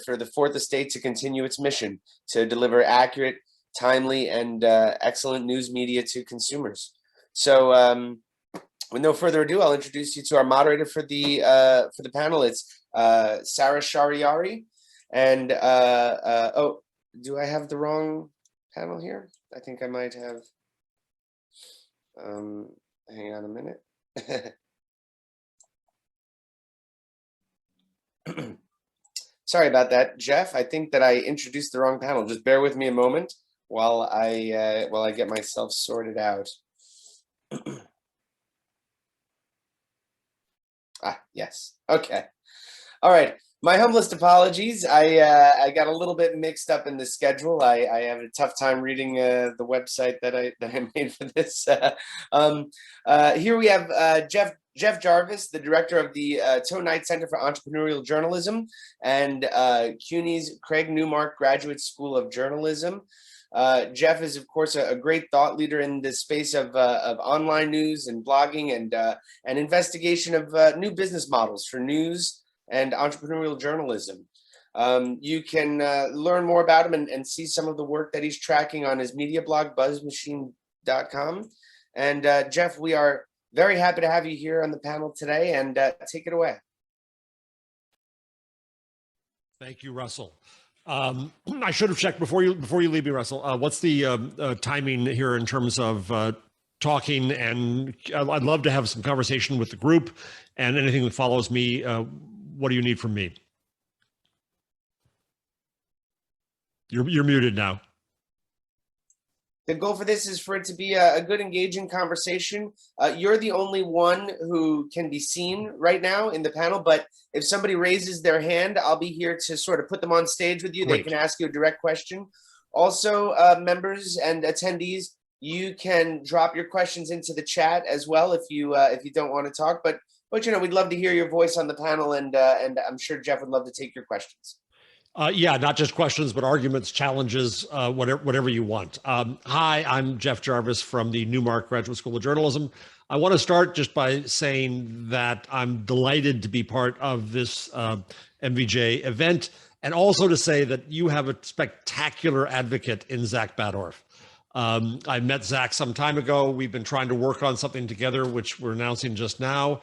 for the Fourth Estate to continue its mission to deliver accurate, timely, and excellent news media to consumers. So with no further ado, I'll introduce you to our moderator for the panel. It's Sarah Shariari. And oh, do I have the wrong panel here? I think I might have. Hang on a minute. Sorry about that, Jeff. I think that I introduced the wrong panel. Just bear with me a moment while I get myself sorted out. Yes. Okay. All right. My humblest apologies. I got a little bit mixed up in the schedule. I have a tough time reading the website that I made for this. Here we have Jeff Jarvis, the director of the Toe Knight Center for Entrepreneurial Journalism and CUNY's Craig Newmark Graduate School of Journalism. Jeff is, of course, a great thought leader in the space of online news and blogging and investigation of new business models for news and entrepreneurial journalism. You can learn more about him and see some of the work that he's tracking on his media blog, buzzmachine.com. And Jeff, we are very happy to have you here on the panel today, and take it away. Thank you, Russell. I should have checked before you leave me, Russell. What's the timing here in terms of talking? And I'd love to have some conversation with the group and anything that follows me. What do you need from me? You're muted now. The goal for this is for it to be a good, engaging conversation. You're the only one who can be seen right now in the panel, but if somebody raises their hand, I'll be here to sort of put them on stage with you. Great. They can ask you a direct question. Also, members and attendees, you can drop your questions into the chat as well if you don't want to talk. But you know, we'd love to hear your voice on the panel, and I'm sure Jeff would love to take your questions. Yeah, not just questions, but arguments, challenges, whatever you want. Hi, I'm Jeff Jarvis from the Newmark Graduate School of Journalism. I want to start just by saying that I'm delighted to be part of this MVJ event, and also to say that you have a spectacular advocate in Zach Badorf. I met Zach some time ago. We've been trying to work on something together, which we're announcing just now,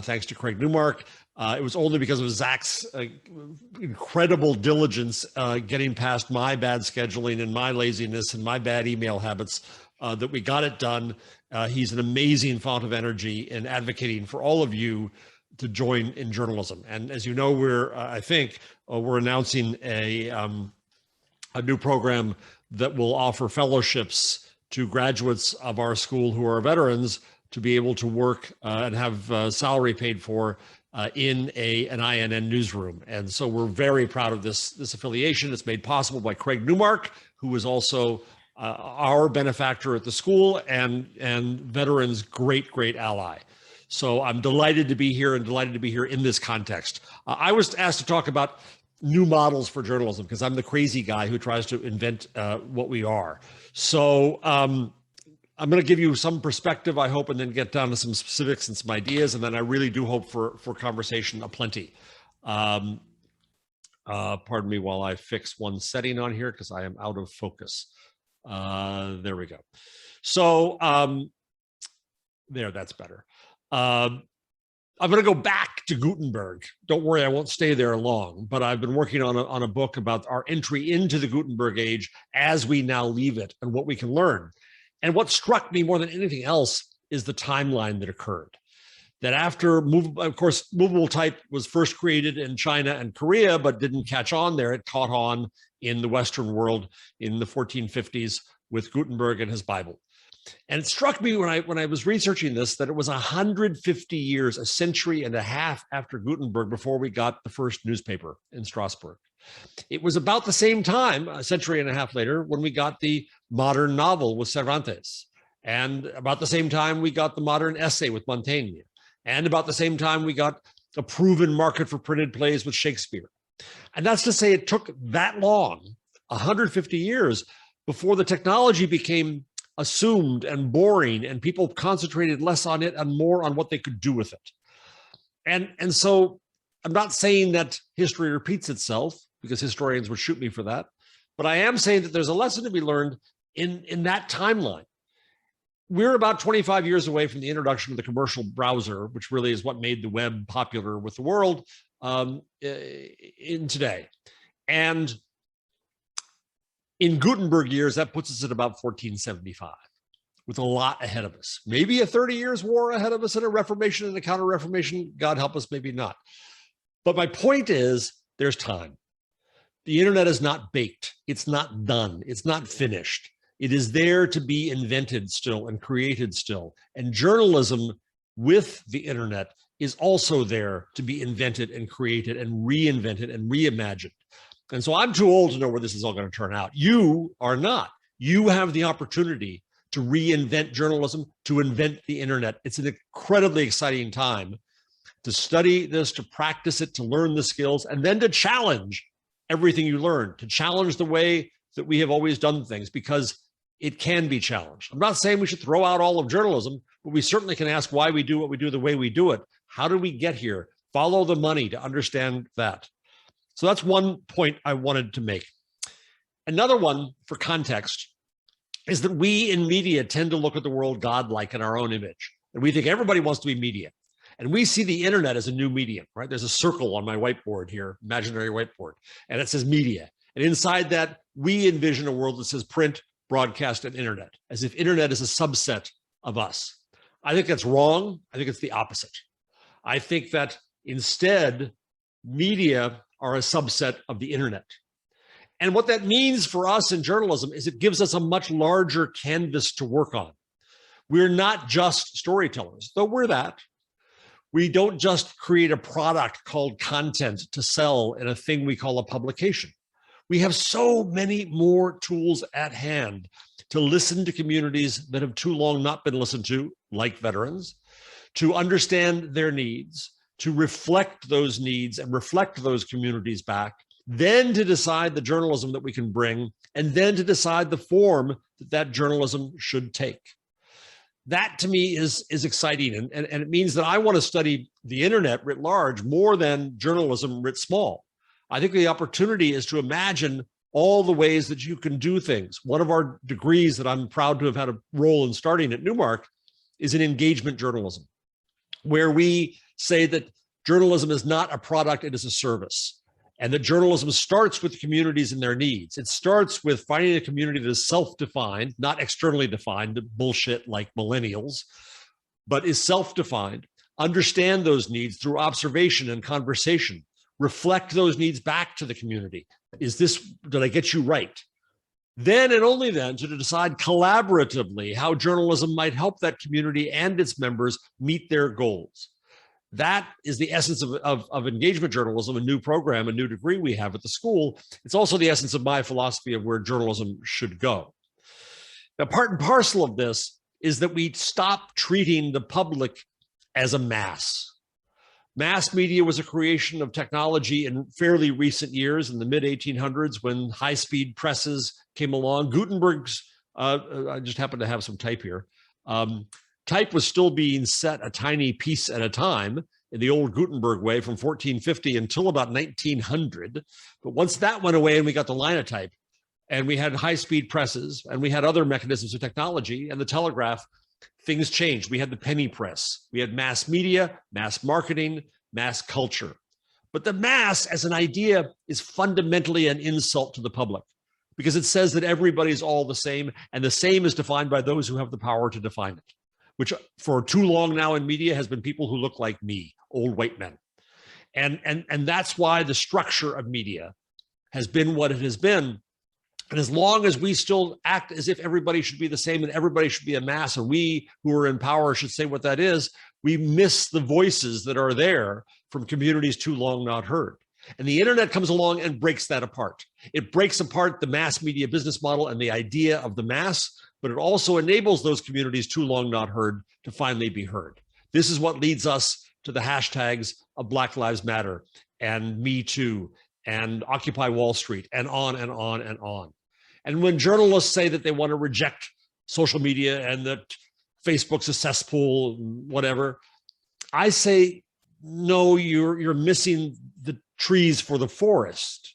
thanks to Craig Newmark. It was only because of Zach's incredible diligence getting past my bad scheduling and my laziness and my bad email habits that we got it done. He's an amazing fount of energy in advocating for all of you to join in journalism. And as you know, I think we're announcing a new program that will offer fellowships to graduates of our school who are veterans to be able to work and have salary paid for in an INN newsroom. And so we're very proud of this affiliation. It's made possible by Craig Newmark, who is also our benefactor at the school and veterans' great ally. So I'm delighted to be here and delighted to be here in this context. I was asked to talk about new models for journalism because I'm the crazy guy who tries to invent what we are. So I'm going to give you some perspective, I hope, and then get down to some specifics and some ideas. And then I really do hope for conversation aplenty. Pardon me while I fix one setting on here because I am out of focus. There we go. So that's better. I'm going to go back to Gutenberg. Don't worry, I won't stay there long, but I've been working on a book about our entry into the Gutenberg age as we now leave it and what we can learn. And what struck me more than anything else is the timeline that occurred. That after, of course, movable type was first created in China and Korea, but didn't catch on there. It caught on in the Western world in the 1450s with Gutenberg and his Bible. And it struck me when I was researching this that it was 150 years, a century and a half after Gutenberg before we got the first newspaper in Strasbourg. It was about the same time, a century and a half later, when we got the modern novel with Cervantes. And about the same time, we got the modern essay with Montaigne. And about the same time, we got a proven market for printed plays with Shakespeare. And that's to say it took that long, 150 years, before the technology became assumed and boring and people concentrated less on it and more on what they could do with it. And so I'm not saying that history repeats itself, because historians would shoot me for that. But I am saying that there's a lesson to be learned in that timeline. We're about 25 years away from the introduction of the commercial browser, which really is what made the web popular with the world in today. And in Gutenberg years, that puts us at about 1475, with a lot ahead of us. Maybe a 30 years war ahead of us and a Reformation and a Counter-Reformation, God help us, maybe not. But my point is, there's time. The internet is not baked. It's not done. It's not finished. It is there to be invented still and created still. And journalism with the internet is also there to be invented and created and reinvented and reimagined. And so I'm too old to know where this is all going to turn out. You are not. You have the opportunity to reinvent journalism, to invent the internet. It's an incredibly exciting time to study this, to practice it, to learn the skills, and then to challenge everything you learn, to challenge the way that we have always done things, because it can be challenged. I'm not saying we should throw out all of journalism, but we certainly can ask why we do what we do the way we do it. How did we get here? Follow the money to understand that. So that's one point I wanted to make. Another one for context is that we in media tend to look at the world godlike in our own image. And we think everybody wants to be media. And we see the internet as a new medium, right? There's a circle on my whiteboard here, imaginary whiteboard, and it says media. And inside that, we envision a world that says print, broadcast, and internet, as if internet is a subset of us. I think that's wrong. I think it's the opposite. I think that instead, media are a subset of the internet. And what that means for us in journalism is it gives us a much larger canvas to work on. We're not just storytellers, though we're that. We don't just create a product called content to sell in a thing we call a publication. We have so many more tools at hand to listen to communities that have too long not been listened to, like veterans, to understand their needs, to reflect those needs and reflect those communities back, then to decide the journalism that we can bring, and then to decide the form that that journalism should take. That to me is exciting. And it means that I want to study the internet writ large more than journalism writ small. I think the opportunity is to imagine all the ways that you can do things. One of our degrees that I'm proud to have had a role in starting at Newmark is in engagement journalism, where we say that journalism is not a product, it is a service. And that journalism starts with communities and their needs. It starts with finding a community that is self-defined, not externally defined, bullshit like millennials, but is self-defined. Understand those needs through observation and conversation. Reflect those needs back to the community. Did I get you right? Then and only then to decide collaboratively how journalism might help that community and its members meet their goals. That is the essence of engagement journalism, a new program, a new degree we have at the school. It's also the essence of my philosophy of where journalism should go. Now, part and parcel of this is that we stop treating the public as a mass. Mass media was a creation of technology in fairly recent years, in the mid-1800s, when high-speed presses came along. Gutenberg's, I just happen to have some type here. Type was still being set a tiny piece at a time in the old Gutenberg way from 1450 until about 1900. But once that went away and we got the linotype and we had high-speed presses and we had other mechanisms of technology and the telegraph, things changed. We had the penny press. We had mass media, mass marketing, mass culture. But the mass as an idea is fundamentally an insult to the public because it says that everybody's all the same, and the same is defined by those who have the power to define it, which for too long now in media has been people who look like me, old white men. And that's why the structure of media has been what it has been. And as long as we still act as if everybody should be the same and everybody should be a mass, and we who are in power should say what that is, we miss the voices that are there from communities too long not heard. And the internet comes along and breaks that apart. It breaks apart the mass media business model and the idea of the mass, but it also enables those communities too long not heard to finally be heard. This is what leads us to the hashtags of Black Lives Matter and Me Too and Occupy Wall Street and on and on and on. And when journalists say that they want to reject social media and that Facebook's a cesspool, whatever, I say, no, you're missing the trees for the forest.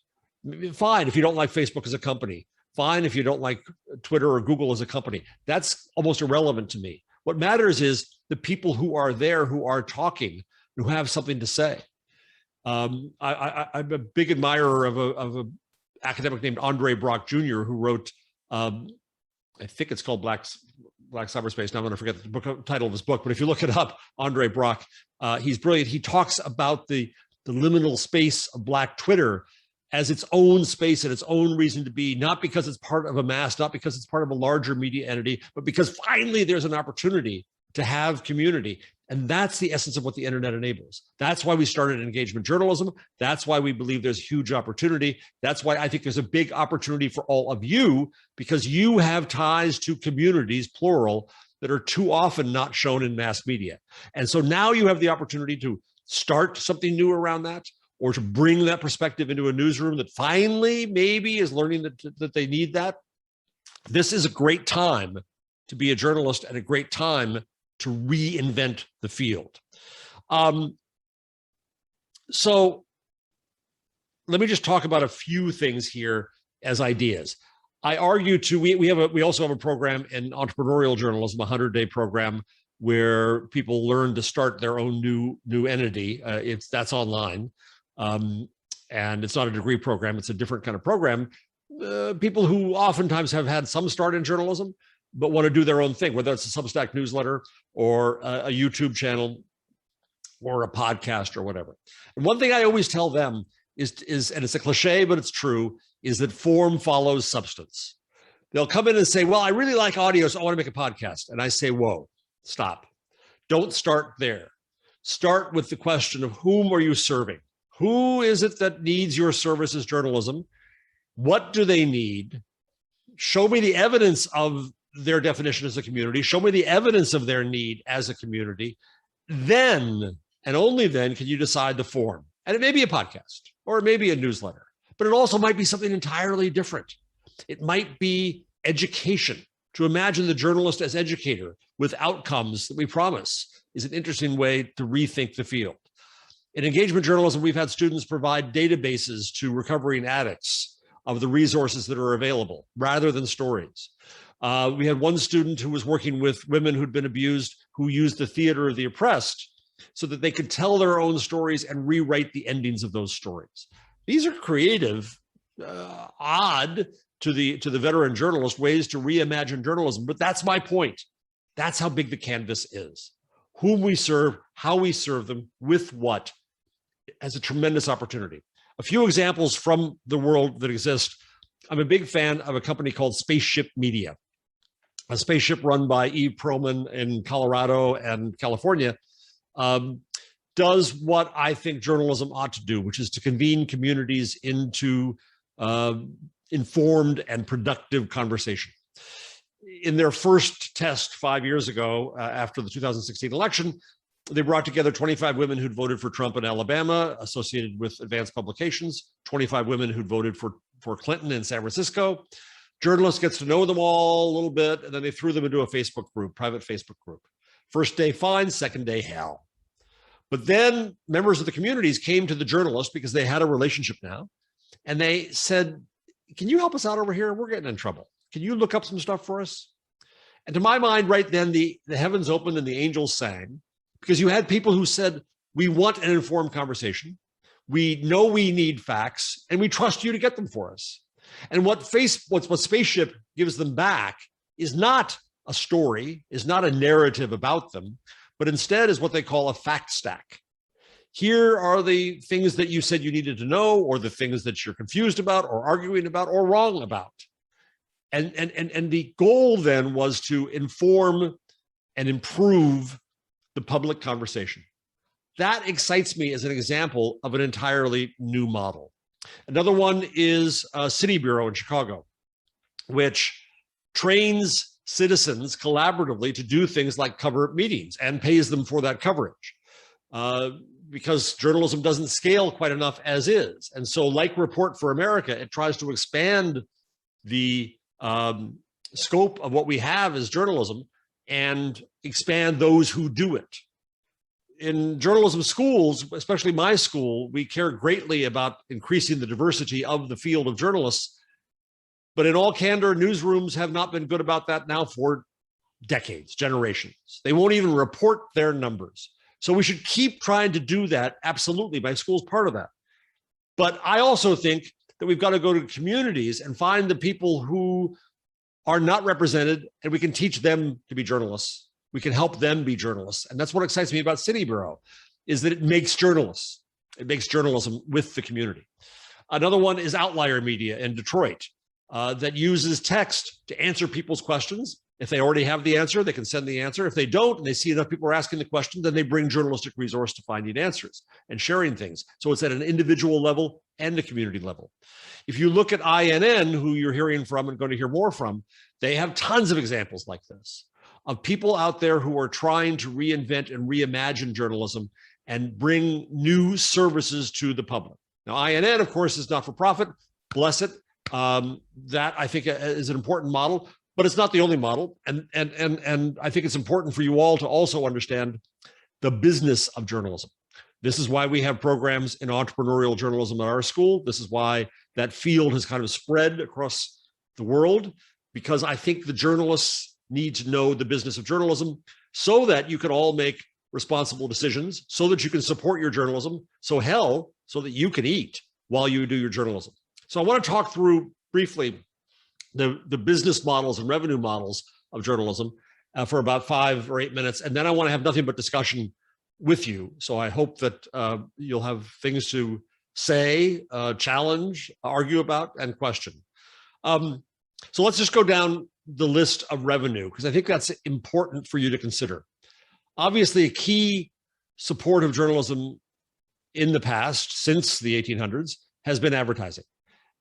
Fine if you don't like Facebook as a company. Fine if you don't like Twitter or Google as a company. That's almost irrelevant to me. What matters is the people who are there, who are talking, who have something to say. I'm a big admirer of a academic named Andre Brock Jr., who wrote, I think it's called Black Cyberspace. Now I'm going to forget the title of his book, but if you look it up, Andre Brock, he's brilliant. He talks about the liminal space of Black Twitter as its own space and its own reason to be, not because it's part of a mass, not because it's part of a larger media entity, but because finally there's an opportunity to have community. And that's the essence of what the internet enables. That's why we started engagement journalism. That's why we believe there's huge opportunity. That's why I think there's a big opportunity for all of you, because you have ties to communities, plural, that are too often not shown in mass media. And so now you have the opportunity to start something new around that, or to bring that perspective into a newsroom that finally maybe is learning that they need that. This is a great time to be a journalist and a great time to reinvent the field. So let me just talk about a few things here as ideas. I argue too, we also have a program in entrepreneurial journalism, a 100-day program where people learn to start their own new entity. That's online. And it's not a degree program, it's a different kind of program. People who oftentimes have had some start in journalism, but want to do their own thing, whether it's a Substack newsletter or a YouTube channel or a podcast or whatever. And one thing I always tell them is, and it's a cliche, but it's true, is that form follows substance. They'll come in and say, well, I really like audio, so I want to make a podcast. And I say, whoa, stop. Don't start there. Start with the question of whom are you serving? Who is it that needs your service as journalism? What do they need? Show me the evidence of their definition as a community. Show me the evidence of their need as a community. Then, and only then, can you decide the form. And it may be a podcast, or it may be a newsletter, but it also might be something entirely different. It might be education. To imagine the journalist as educator with outcomes that we promise is an interesting way to rethink the field. In engagement journalism, we've had students provide databases to recovering addicts of the resources that are available rather than stories. We had one student who was working with women who'd been abused, who used the theater of the oppressed so that they could tell their own stories and rewrite the endings of those stories. These are creative, odd to the veteran journalist ways to reimagine journalism, but that's my point. That's how big the canvas is. Whom we serve, how we serve them, with what, has a tremendous opportunity. A few examples from the world that exist. I'm a big fan of a company called Spaceship Media, a spaceship run by Eve Perlman in Colorado and California, does what I think journalism ought to do, which is to convene communities into informed and productive conversation. In their first test 5 years ago, after the 2016 election, they brought together 25 women who'd voted for Trump in Alabama, associated with Advanced Publications, 25 women who'd voted for Clinton in San Francisco. Journalists gets to know them all a little bit, and then they threw them into a Facebook group, private Facebook group. First day, fine. Second day, hell. But then members of the communities came to the journalist because they had a relationship now, and they said, can you help us out over here? We're getting in trouble. Can you look up some stuff for us? And to my mind, right then, the heavens opened and the angels sang, because you had people who said, we want an informed conversation. We know we need facts, and we trust you to get them for us. And what Spaceship gives them back is not a story, is not a narrative about them, but instead is what they call a fact stack. Here are the things that you said you needed to know, or the things that you're confused about, or arguing about, or wrong about. And the goal then was to inform and improve the public conversation. That excites me as an example of an entirely new model. Another one is City Bureau in Chicago, which trains citizens collaboratively to do things like cover meetings and pays them for that coverage. Because journalism doesn't scale quite enough as is. And so like Report for America, it tries to expand the scope of what we have as journalism and expand those who do it. in journalism schools, especially my school, we care greatly about increasing the diversity of the field of journalists. But in all candor, newsrooms have not been good about that now for decades, generations. They won't even report their numbers. So we should keep trying to do that. Absolutely, my school's part of that. But I also think that we've got to go to communities and find the people who are not represented, and we can teach them to be journalists. We can help them be journalists. And that's what excites me about City Bureau, is that it makes journalists. It makes journalism with the community. Another one is Outlier Media in Detroit that uses text to answer people's questions. If they already have the answer, they can send the answer. If they don't, and they see enough people are asking the question, then they bring journalistic resource to finding answers and sharing things. So it's at an individual level and a community level. If you look at INN, who you're hearing from and going to hear more from, they have tons of examples like this of people out there who are trying to reinvent and reimagine journalism and bring new services to the public. Now, INN, of course, is not for profit. Bless it. That I think is an important model, but it's not the only model. And I think it's important for you all to also understand the business of journalism. This is why we have programs in entrepreneurial journalism at our school. This is why that field has kind of spread across the world, because I think the journalists need to know the business of journalism so that you can all make responsible decisions, so that you can support your journalism, so that you can eat while you do your journalism. So I want to talk through briefly the business models and revenue models of journalism for about 5 or 8 minutes. And then I want to have nothing but discussion with you. So I hope that you'll have things to say, challenge, argue about, and question. So let's just go down the list of revenue, because I think that's important for you to consider. Obviously, a key support of journalism in the past, since the 1800s, has been advertising.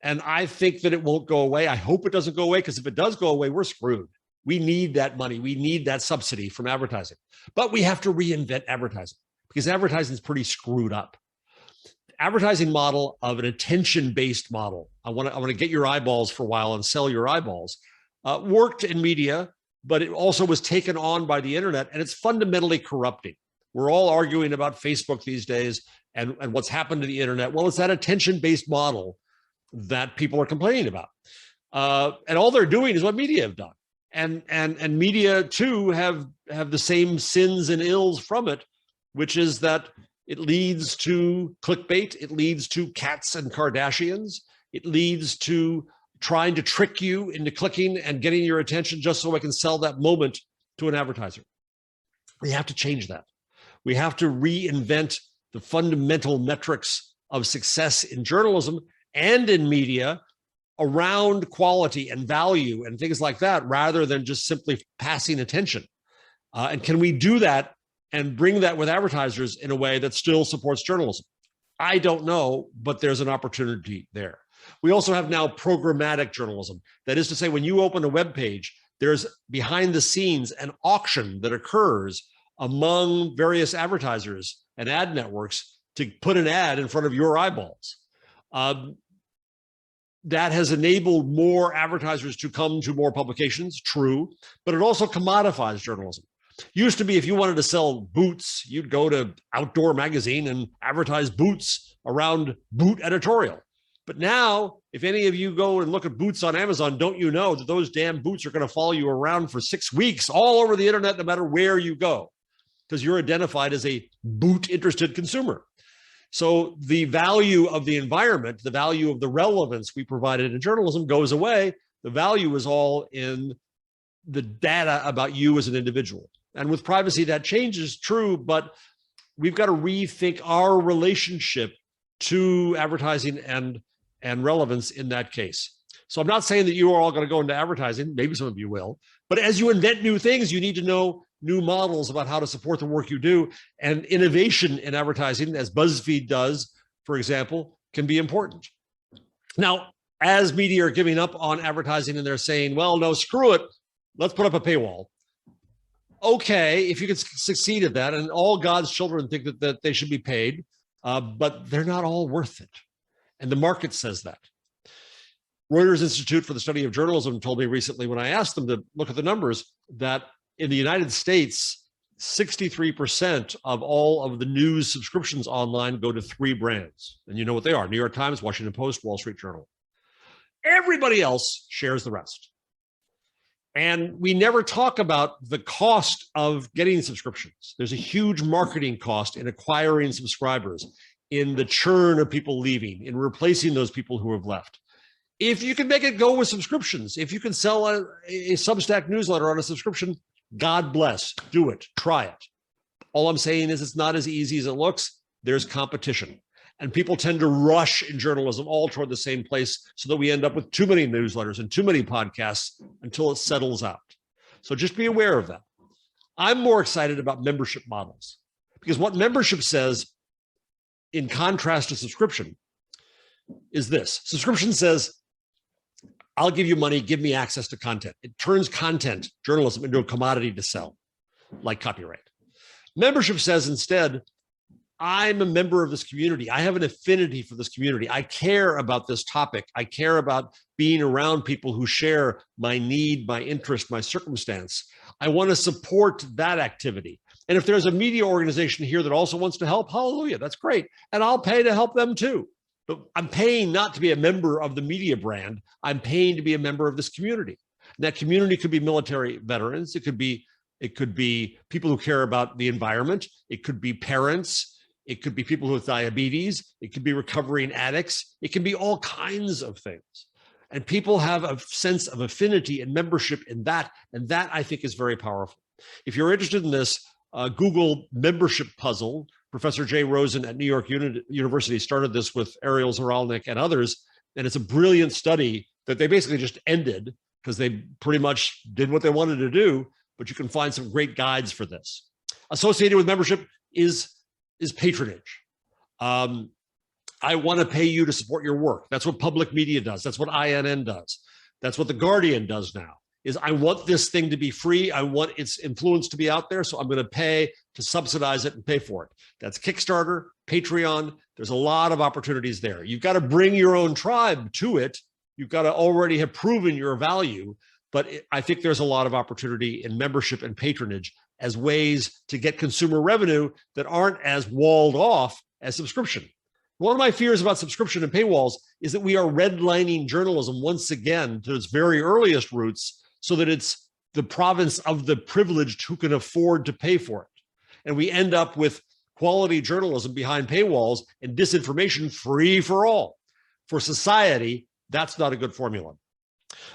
And I think that it won't go away. I hope it doesn't go away, because if it does go away, we're screwed. We need that money. We need that subsidy from advertising. But we have to reinvent advertising, because advertising is pretty screwed up. Advertising model of an attention-based model. I want to get your eyeballs for a while and sell your eyeballs. Worked in media, but it also was taken on by the internet, and it's fundamentally corrupting. We're all arguing about Facebook these days and what's happened to the internet. Well, it's that attention-based model that people are complaining about. And all they're doing is what media have done. And media too have the same sins and ills from it, which is that it leads to clickbait, it leads to cats and Kardashians, it leads to trying to trick you into clicking and getting your attention just so I can sell that moment to an advertiser. We have to change that. We have to reinvent the fundamental metrics of success in journalism and in media around quality and value and things like that, rather than just simply passing attention. And can we do that and bring that with advertisers in a way that still supports journalism? I don't know, but there's an opportunity there. We also have now programmatic journalism. That is to say, when you open a web page, there's behind the scenes an auction that occurs among various advertisers and ad networks to put an ad in front of your eyeballs. That has enabled more advertisers to come to more publications, true, but it also commodifies journalism. Used to be, if you wanted to sell boots, you'd go to Outdoor Magazine and advertise boots around boot editorial. But now, if any of you go and look at boots on Amazon, don't you know that those damn boots are going to follow you around for 6 weeks all over the internet, no matter where you go, because you're identified as a boot-interested consumer. So the value of the environment, the value of the relevance we provided in journalism goes away. The value is all in the data about you as an individual. And with privacy, that changes, true, but we've got to rethink our relationship to advertising and relevance in that case. So I'm not saying that you are all going to go into advertising. Maybe some of you will. But as you invent new things, you need to know new models about how to support the work you do. And innovation in advertising, as BuzzFeed does, for example, can be important. Now, as media are giving up on advertising and they're saying, well, no, screw it, let's put up a paywall. Okay, if you can succeed at that, and all God's children think that they should be paid, but they're not all worth it. And the market says that. Reuters Institute for the Study of Journalism told me recently, when I asked them to look at the numbers, that in the United States, 63% of all of the news subscriptions online go to 3 brands. And you know what they are: New York Times, Washington Post, Wall Street Journal. Everybody else shares the rest. And we never talk about the cost of getting subscriptions. There's a huge marketing cost in acquiring subscribers, in the churn of people leaving, in replacing those people who have left. If you can make it go with subscriptions, if you can sell a Substack newsletter on a subscription, God bless, do it, try it. All I'm saying is it's not as easy as it looks. There's competition. And people tend to rush in journalism all toward the same place, so that we end up with too many newsletters and too many podcasts until it settles out. So just be aware of that. I'm more excited about membership models, because what membership says, in contrast to subscription, is this. Subscription says, I'll give you money, give me access to content. It turns content, journalism, into a commodity to sell, like copyright. Membership says instead, I'm a member of this community. I have an affinity for this community. I care about this topic. I care about being around people who share my need, my interest, my circumstance. I want to support that activity. And if there's a media organization here that also wants to help, hallelujah, that's great. And I'll pay to help them too. But I'm paying not to be a member of the media brand. I'm paying to be a member of this community. And that community could be military veterans. It could be people who care about the environment. It could be parents. It could be people with diabetes. It could be recovering addicts. It can be all kinds of things. And people have a sense of affinity and membership in that. And that, I think, is very powerful. If you're interested in this, Google membership puzzle. Professor Jay Rosen at New York University started this with Ariel Zaralnik and others. And it's a brilliant study that they basically just ended because they pretty much did what they wanted to do. But you can find some great guides for this. Associated with membership is patronage. I want to pay you to support your work. That's what public media does. That's what INN does. That's what The Guardian does now, is I want this thing to be free. I want its influence to be out there. So I'm going to pay to subsidize it and pay for it. That's Kickstarter, Patreon. There's a lot of opportunities there. You've got to bring your own tribe to it. You've got to already have proven your value. But I think there's a lot of opportunity in membership and patronage as ways to get consumer revenue that aren't as walled off as subscription. One of my fears about subscription and paywalls is that we are redlining journalism once again to its very earliest roots, so that it's the province of the privileged who can afford to pay for it. And we end up with quality journalism behind paywalls and disinformation free for all. For society, that's not a good formula.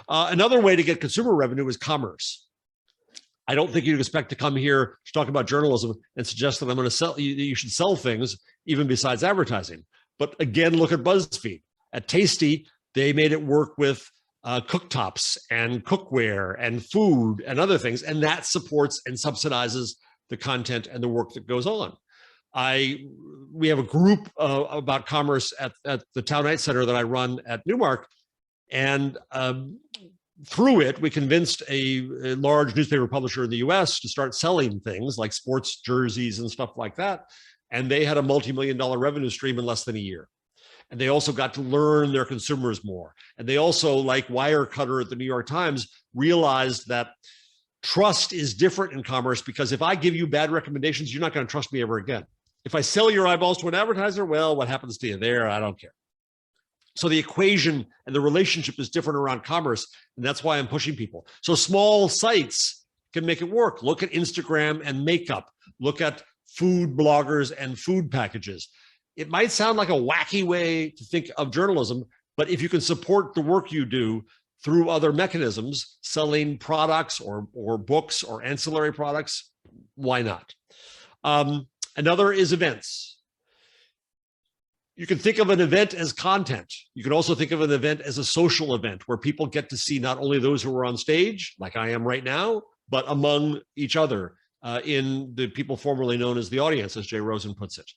Another way to get consumer revenue is commerce. I don't think you'd expect to come here to talk about journalism and suggest that I'm going to sell you should sell things even besides advertising. But again, look at BuzzFeed. At Tasty, they made it work with cooktops and cookware and food and other things, and that supports and subsidizes the content and the work that goes on. We have a group about commerce at the Town Night Center that I run at Newmark, and through it, we convinced a large newspaper publisher in the US to start selling things like sports jerseys and stuff like that. And they had a multi-million-dollar revenue stream in less than a year. And they also got to learn their consumers more. And they also, like Wirecutter at the New York Times, realized that trust is different in commerce, because if I give you bad recommendations, you're not going to trust me ever again. If I sell your eyeballs to an advertiser, well, what happens to you there? I don't care. So the equation and the relationship is different around commerce, and that's why I'm pushing people. So small sites can make it work. Look at Instagram and makeup. Look at food bloggers and food packages. It might sound like a wacky way to think of journalism, but if you can support the work you do through other mechanisms, selling products or books or ancillary products, why not? Another is events. You can think of an event as content. You can also think of an event as a social event where people get to see not only those who are on stage, like I am right now, but among each other in the people formerly known as the audience, as Jay Rosen puts it.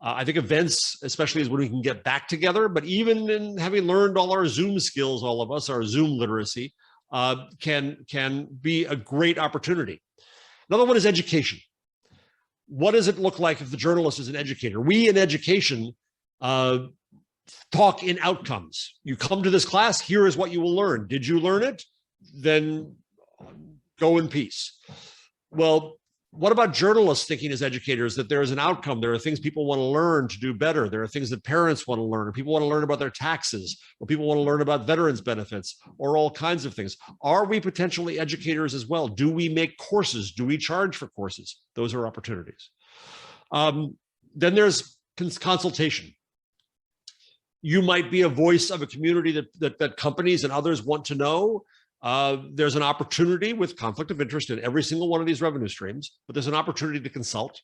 I think events, especially, is when we can get back together, but even in having learned all our Zoom skills, all of us, our Zoom literacy, can be a great opportunity. Another one is education. What does it look like if the journalist is an educator? We in education talk in outcomes. You come to this class, here is what you will learn. Did you learn it? Then go in peace. Well, What about journalists thinking as educators that there is an outcome? There are things people want to learn to do better. There are things that parents want to learn, or people want to learn about their taxes, or people want to learn about veterans benefits, or all kinds of things. Are we potentially educators as well? Do we make courses? Do we charge for courses? Those are opportunities. Then there's consultation. You might be a voice of a community that companies and others want to know. There's an opportunity with conflict of interest in every single one of these revenue streams, but there's an opportunity to consult.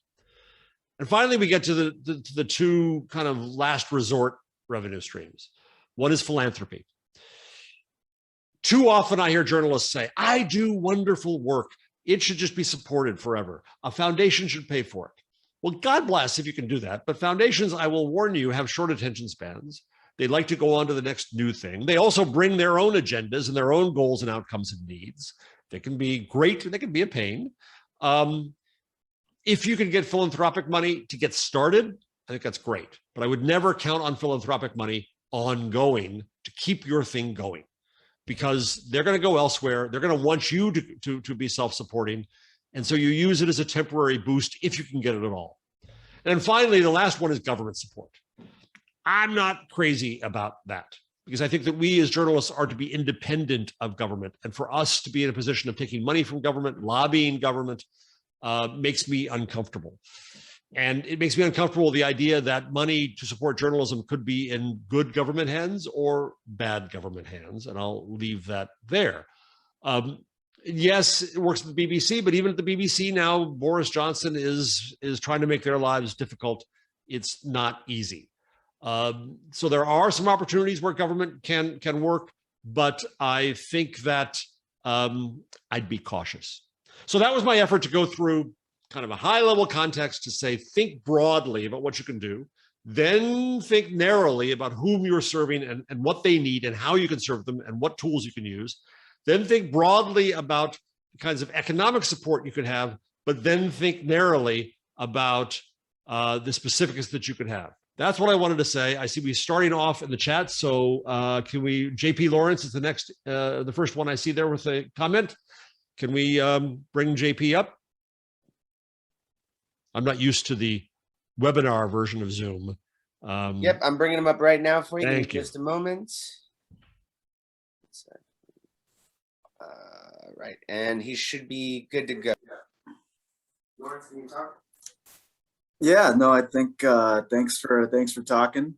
And finally, we get to the two kind of last resort revenue streams. One is philanthropy. Too often I hear journalists say, I do wonderful work. It should just be supported forever. A foundation should pay for it. Well, God bless if you can do that. But foundations, I will warn you, have short attention spans. They like to go on to the next new thing. They also bring their own agendas and their own goals and outcomes and needs. They can be great. They can be a pain. If you can get philanthropic money to get started, I think that's great. But I would never count on philanthropic money ongoing to keep your thing going, because they're going to go elsewhere. They're going to want you to be self-supporting. And so you use it as a temporary boost if you can get it at all. And then finally, the last one is government support. I'm not crazy about that, because I think that we as journalists are to be independent of government. And for us to be in a position of taking money from government, lobbying government, makes me uncomfortable. And it makes me uncomfortable with the idea that money to support journalism could be in good government hands or bad government hands. And I'll leave that there. Yes, it works at the BBC, but even at the BBC now, Boris Johnson is trying to make their lives difficult. It's not easy. So there are some opportunities where government can work, but I think that I'd be cautious. So that was my effort to go through kind of a high-level context to say, think broadly about what you can do, then think narrowly about whom you're serving and what they need and how you can serve them and what tools you can use. Then think broadly about the kinds of economic support you could have, but then think narrowly about the specifics that you could have. That's what I wanted to say. I see we starting off in the chat. So can we, JP Lawrence is the first one I see there with a comment. Can we bring JP up? I'm not used to the webinar version of Zoom. Yep, I'm bringing him up right now for you. Thank you. Just a moment. Right, and he should be good to go. Lawrence, can you talk? Yeah, no, I think thanks for talking.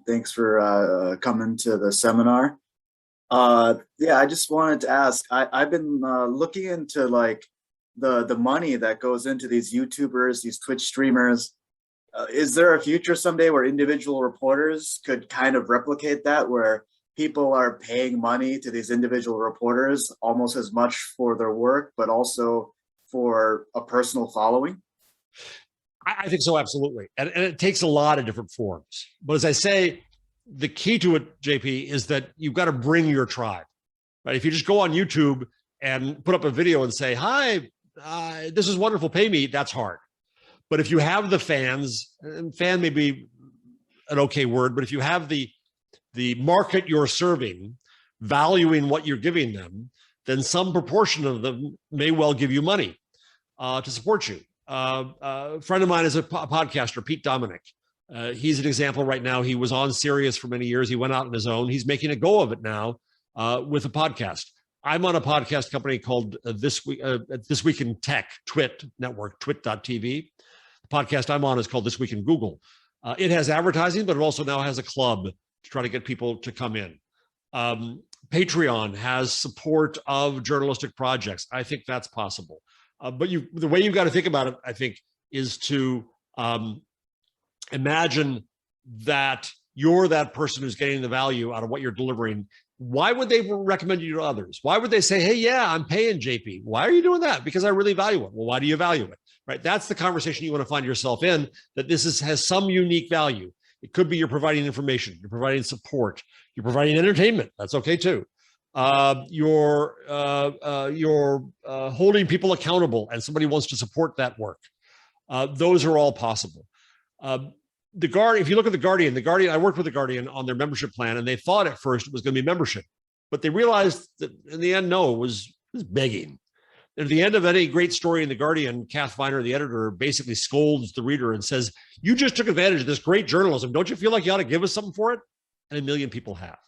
Thanks for coming to the seminar. Yeah, I just wanted to ask. I've been looking into like the money that goes into these YouTubers, these Twitch streamers. Is there a future someday where individual reporters could kind of replicate that, where people are paying money to these individual reporters almost as much for their work, but also for a personal following? I think so, absolutely. And it takes a lot of different forms. But as I say, the key to it, JP, is that you've got to bring your tribe, right? If you just go on YouTube and put up a video and say, hi, this is wonderful, pay me, that's hard. But if you have the fans, and fan may be an okay word, but if you have the market you're serving, valuing what you're giving them, then some proportion of them may well give you money to support you. A friend of mine is a podcaster, Pete Dominic. He's an example right now. He was on Sirius for many years. He went out on his own. He's making a go of it now with a podcast. I'm on a podcast company called This Week in Tech, Twit Network, twit.tv. The podcast I'm on is called This Week in Google. It has advertising, but it also now has a club to try to get people to come in. Patreon has support of journalistic projects. I think that's possible. But the way you've got to think about it, I think, is to imagine that you're that person who's getting the value out of what you're delivering. Why would they recommend you to others? Why would they say, hey, yeah, I'm paying JP? Why are you doing that? Because I really value it. Well, why do you value it? Right? That's the conversation you want to find yourself in, that this has some unique value. It could be you're providing information, you're providing support, you're providing entertainment. That's okay too. You're holding people accountable, and somebody wants to support that work. Those are all possible. The Guardian, if you look at the Guardian, I worked with the Guardian on their membership plan, and they thought at first it was going to be membership, but they realized that in the end, no, it was begging. At the end of any great story in The Guardian, Kath Viner, the editor, basically scolds the reader and says, you just took advantage of this great journalism. Don't you feel like you ought to give us something for it? And 1 million people have.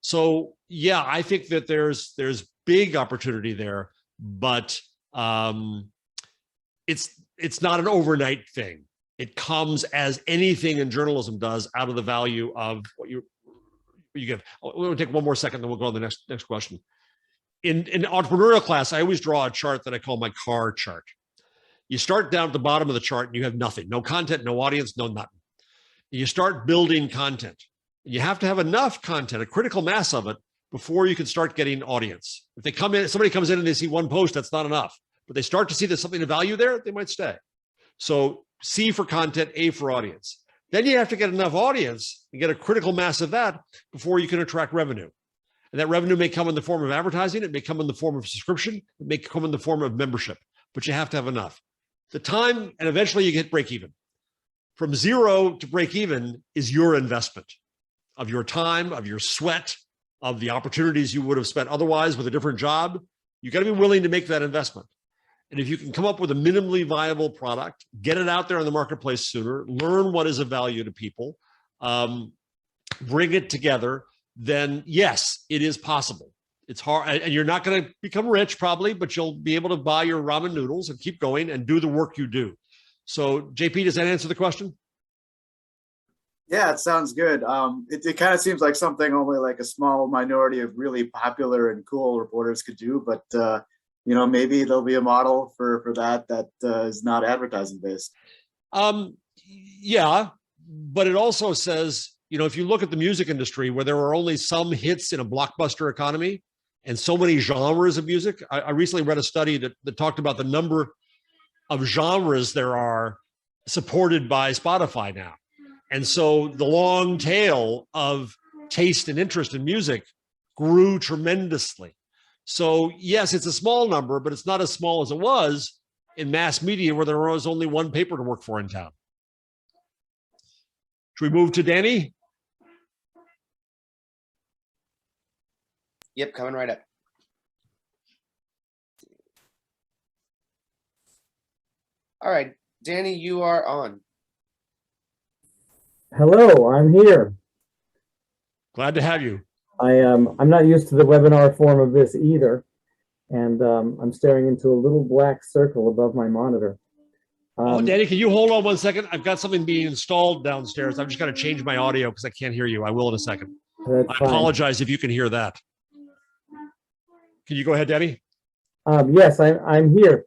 So yeah, I think that there's big opportunity there, but it's not an overnight thing. It comes as anything in journalism does out of the value of what you give. We'll take one more second, then we'll go on the next question. In entrepreneurial class, I always draw a chart that I call my car chart. You start down at the bottom of the chart and you have nothing, no content, no audience, no nothing. You start building content. You have to have enough content, a critical mass of it, before you can start getting audience. If they come in, somebody comes in and they see one post, that's not enough. But they start to see there's something of value there, they might stay. So C for content, A for audience. Then you have to get enough audience and get a critical mass of that before you can attract revenue. And that revenue may come in the form of advertising, it may come in the form of subscription, it may come in the form of membership, but you have to have enough. The time, and eventually you get break even. From 0 to break even is your investment of your time, of your sweat, of the opportunities you would have spent otherwise with a different job. You got to be willing to make that investment. And if you can come up with a minimally viable product, get it out there in the marketplace sooner, learn what is of value to people, bring it together, then yes, it is possible. It's hard, and you're not going to become rich probably, but you'll be able to buy your ramen noodles and keep going and do the work you do. So JP, does that answer the question? Yeah, it sounds good. It kind of seems like something only like a small minority of really popular and cool reporters could do, but maybe there'll be a model for that is not advertising based. Yeah, but it also says, if you look at the music industry where there are only some hits in a blockbuster economy and so many genres of music, I recently read a study that talked about the number of genres there are supported by Spotify now. And so the long tail of taste and interest in music grew tremendously. So yes, it's a small number, but it's not as small as it was in mass media where there was only one paper to work for in town. Should we move to Danny? Yep, coming right up. All right, Danny, you are on. Hello, I'm here. Glad to have you. I'm not used to the webinar form of this either, and I'm staring into a little black circle above my monitor. Danny, can you hold on 1 second? I've got something being installed downstairs. I've just got to change my audio because I can't hear you. I will in a second. That's I fine. apologize if you can hear that. Can you go ahead, Danny? Yes, I'm here.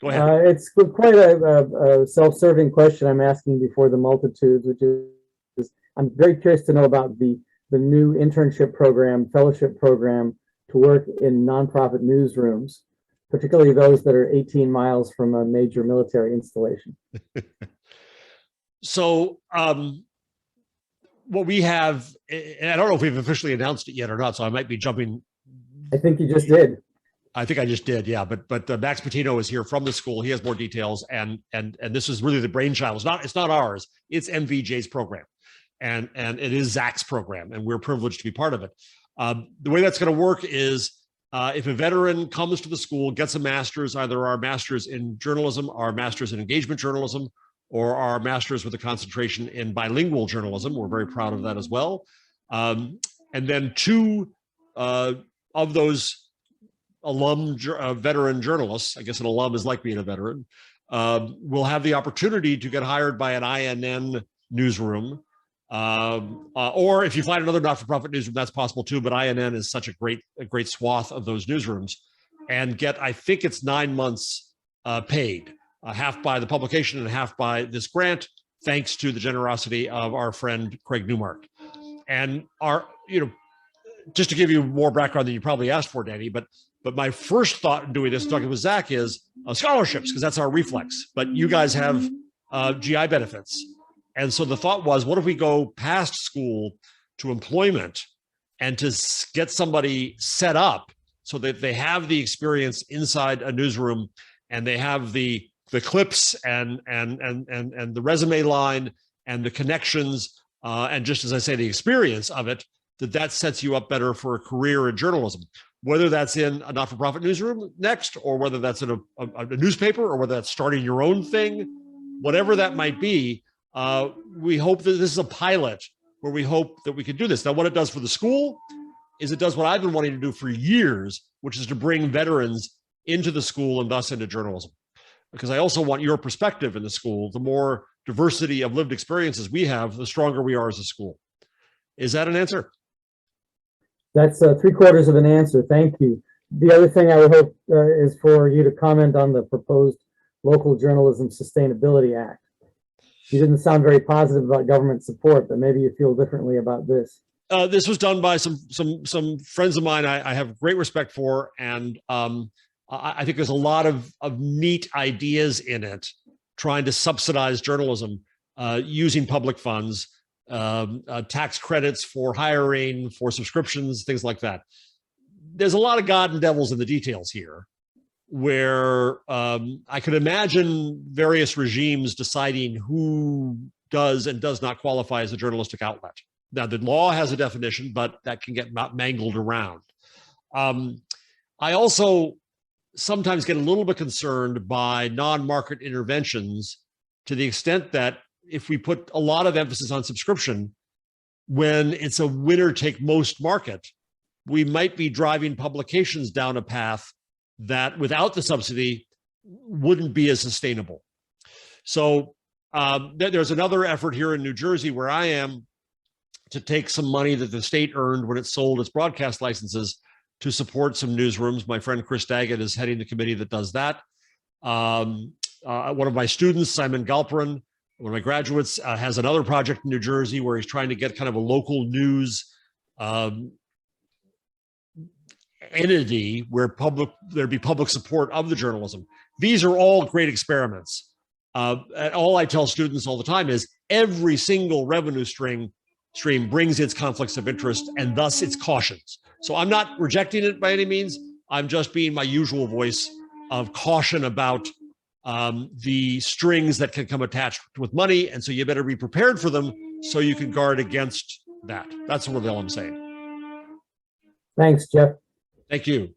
Go ahead. It's quite a self-serving question I'm asking before the multitudes, which is I'm very curious to know about the new internship program, fellowship program to work in nonprofit newsrooms, particularly those that are 18 miles from a major military installation. So what we have, and I don't know if we've officially announced it yet or not, so I might be jumping. I think you just did. I think I just did, yeah. But Max Patino is here from the school. He has more details, and this is really the brainchild. It's not ours. It's MVJ's program, and it is Zach's program, and we're privileged to be part of it. The way that's going to work is if a veteran comes to the school, gets a master's, either our master's in journalism, our master's in engagement journalism, or our master's with a concentration in bilingual journalism. We're very proud of that as well. And then 2 of those alum veteran journalists, I guess an alum is like being a veteran, will have the opportunity to get hired by an INN newsroom. Or if you find another not-for-profit newsroom, that's possible too, but INN is such a great swath of those newsrooms, and get, I think it's 9 months paid, half by the publication and half by this grant, thanks to the generosity of our friend Craig Newmark. And just to give you more background than you probably asked for, Danny, but my first thought in doing this, talking with Zach, is scholarships, because that's our reflex. But you guys have GI benefits. And so the thought was, what if we go past school to employment and to get somebody set up so that they have the experience inside a newsroom and they have the clips and the resume line and the connections and just as I say, the experience of it, that sets you up better for a career in journalism. whether that's in a not-for-profit newsroom next, or whether that's in a newspaper, or whether that's starting your own thing, whatever that might be. We hope that this is a pilot where we hope that we can do this. Now, what it does for the school is it does what I've been wanting to do for years, which is to bring veterans into the school and thus into journalism. Because I also want your perspective in the school. The more diversity of lived experiences we have, the stronger we are as a school. Is that an answer? That's 3/4 of an answer. Thank you. The other thing I would hope is for you to comment on the proposed Local Journalism Sustainability Act. You didn't sound very positive about government support, but maybe you feel differently about this. This was done by some friends of mine I have great respect for, and I think there's a lot of neat ideas in it, trying to subsidize journalism using public funds, tax credits for hiring, for subscriptions, things like that. There's a lot of God and devils in the details here, where I could imagine various regimes deciding who does and does not qualify as a journalistic outlet. Now, the law has a definition, but that can get mangled around. I also sometimes get a little bit concerned by non-market interventions, to the extent that if we put a lot of emphasis on subscription, when it's a winner-take-most market, we might be driving publications down a path that without the subsidy wouldn't be as sustainable. So there's another effort here in New Jersey, where I am, to take some money that the state earned when it sold its broadcast licenses to support some newsrooms. My friend Chris Daggett is heading the committee that does that. One of my students, Simon Galperin, one of my graduates, has another project in New Jersey where he's trying to get kind of a local news entity where there'd be public support of the journalism. These are all great experiments. And all I tell students all the time is every single revenue stream brings its conflicts of interest and thus its cautions. So I'm not rejecting it by any means. I'm just being my usual voice of caution about the strings that can come attached with money. And so you better be prepared for them so you can guard against that. That's really all I'm saying. Thanks, Jeff. Thank you.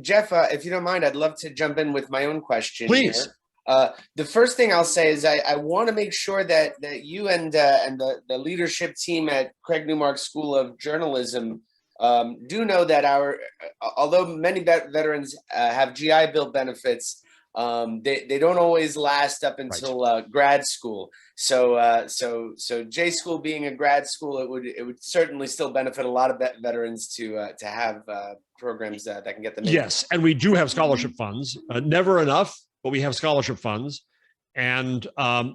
Jeff, if you don't mind, I'd love to jump in with my own question. Please. Here. The first thing I'll say is I want to make sure that you and the leadership team at Craig Newmark School of Journalism do know that although many veterans have GI Bill benefits, they don't always last up until grad school. So J School being a grad school, it would certainly still benefit a lot of veterans to have programs that can get them in. Yes, and we do have scholarship funds. Never enough, but we have scholarship funds. And I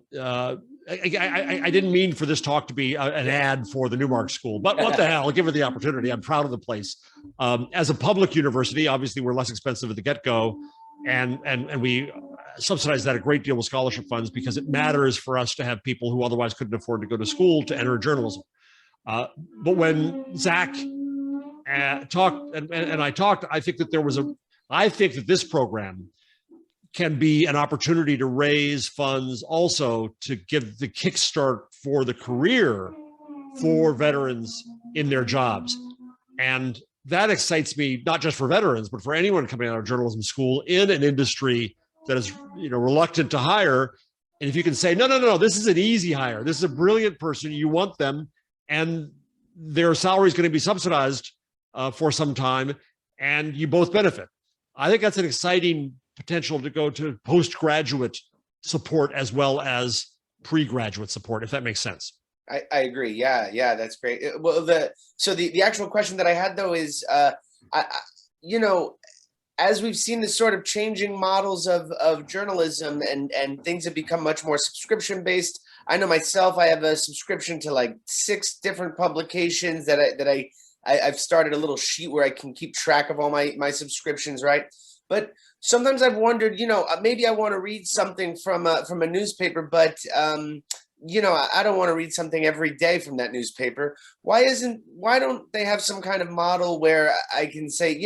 didn't mean for this talk to be an ad for the Newmark School, but what the hell, I'll give her the opportunity. I'm proud of the place. As a public university, obviously we're less expensive at the get-go, and we subsidize that a great deal with scholarship funds, because it matters for us to have people who otherwise couldn't afford to go to school to enter journalism. But when Zach talked and I talked, I think that this program can be an opportunity to raise funds also to give the kickstart for the career for veterans in their jobs. And that excites me, not just for veterans, but for anyone coming out of journalism school in an industry that is, reluctant to hire. And if you can say, no, this is an easy hire. This is a brilliant person. You want them, and their salary is going to be subsidized for some time, and you both benefit. I think that's an exciting potential to go to postgraduate support as well as pre-graduate support, if that makes sense. I agree. Yeah, that's great. Well, the actual question that I had though is, as we've seen the sort of changing models of journalism and things have become much more subscription based. I know myself, I have a subscription to like 6 different publications that I've started a little sheet where I can keep track of all my subscriptions, right? But sometimes I've wondered, maybe I want to read something from a newspaper, but I don't want to read something every day from that newspaper. Why don't they have some kind of model where I can say,